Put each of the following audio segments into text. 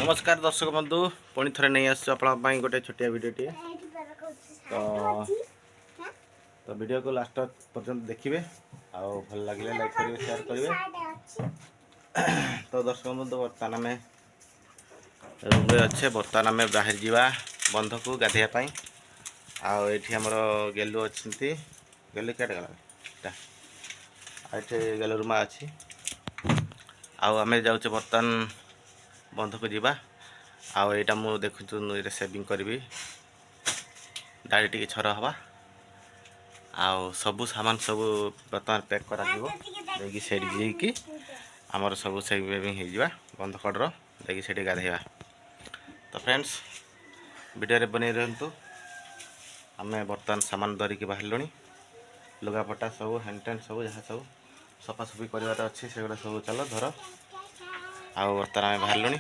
नमस्कार दर्शक बंधु पुणी थे नहीं आस गोटे छोटिया भिडटे तो वीडियो को लास्ट पर्यंत देखिए आउ भल लगे लाइक करेंगे शेयर करेंगे। तो दर्शक बंधु बर्तमान आम रूम अच्छे बर्तमान आम बाहर जावा बंध को गाधेवाई आमर गेलु अच्छी गेलु क्या गला गेलुरुमा अच्छी आम जाऊे बर्तमान बंध को जीवा आईटा मु देखु सेविंग करी दाढ़ी टी छर हवा आउ सबू सामान सब बर्तमान पैक कर देखिए आमर सब सेविंग हो बंध कड़र देखिए से गाधेवा। तो फ्रेंड्स वीडियो बन रही आम बर्तमान सामान धरिकी बाहर लुगापटा सब हैंड टेंट सब जहाँ सब सफासफी करार अच्छे से सब चल धर आउ बर्तमान आम बाहर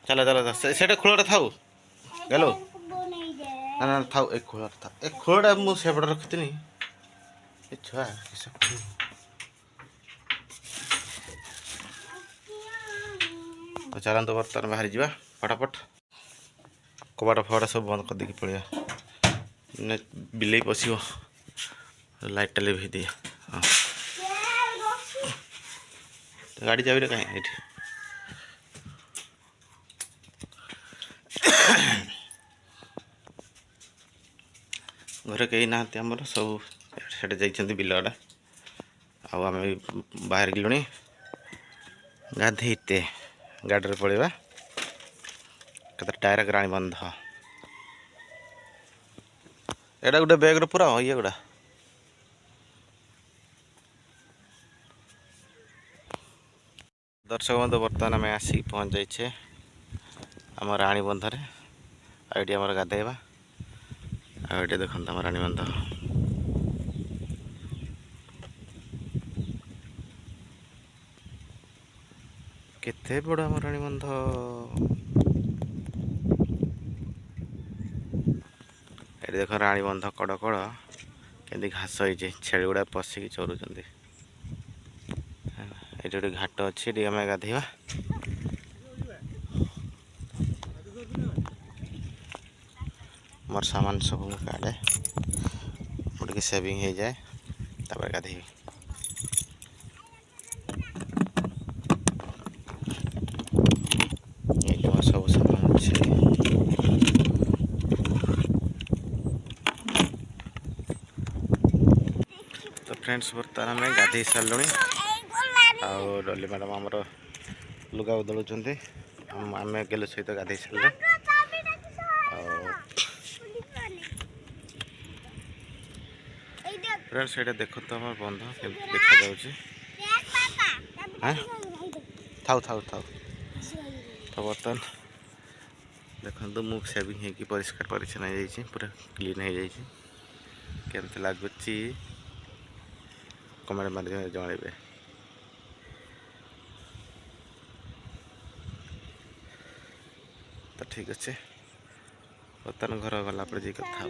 चलो चलो से खोलटा था गलो ना ना था एक खोल था एक खोलटा मुझे सेपट रखी छुआ तो चलते बर्तमान बाहरी जा फटाफट कबाट फबाटा सब बंद कर देकी पड़िया बिले पशो लाइट टा लिभे दिए हाँ गाड़ी चाबी कहीं ये घर कहीं ना आमर सब से जाइए बिल आड़े आम बाहर गलुणी गाधेते गाड़ी पड़ेगा कत टायर ग्राणी बंध एटा गोटे बैग पूरा ये गुड़ा दर्शक बंधु बर्तमान आम आसिक पहुँच जाइए आम राणी बंधरे आईटी आम गाधेवा आईटी देखते आम राणी बंध केते बड़ आम राणी बंध ये देख राणी बंध कड़ कड़ के घास होती छेली गुड़ा पशिकी चरुंच ये गोटे घाट अच्छी आम गाधेवा मोर सामान सब काटे मुझे सेविंग हो जाए तापर गाधेबी। सब सामान अच्छे तो फ्रेंड्स बर्तमान आम गाधे सारे डली मैडम आमर लुगा बदलुंट आम गेलु सहित गाधे सारे फ्रेंड्स ये देखो तो आम बंध के देखा थाउ थाउ थाउ तो बर्तमान देखो मु सेविंग हो परिष्कार परिच्छन हो पूरा क्लीन हो जाए केमती लगुच कमेंट माध्यम जनइबे। तो ठीक अच्छे बर्तमान घर गला जी कथा।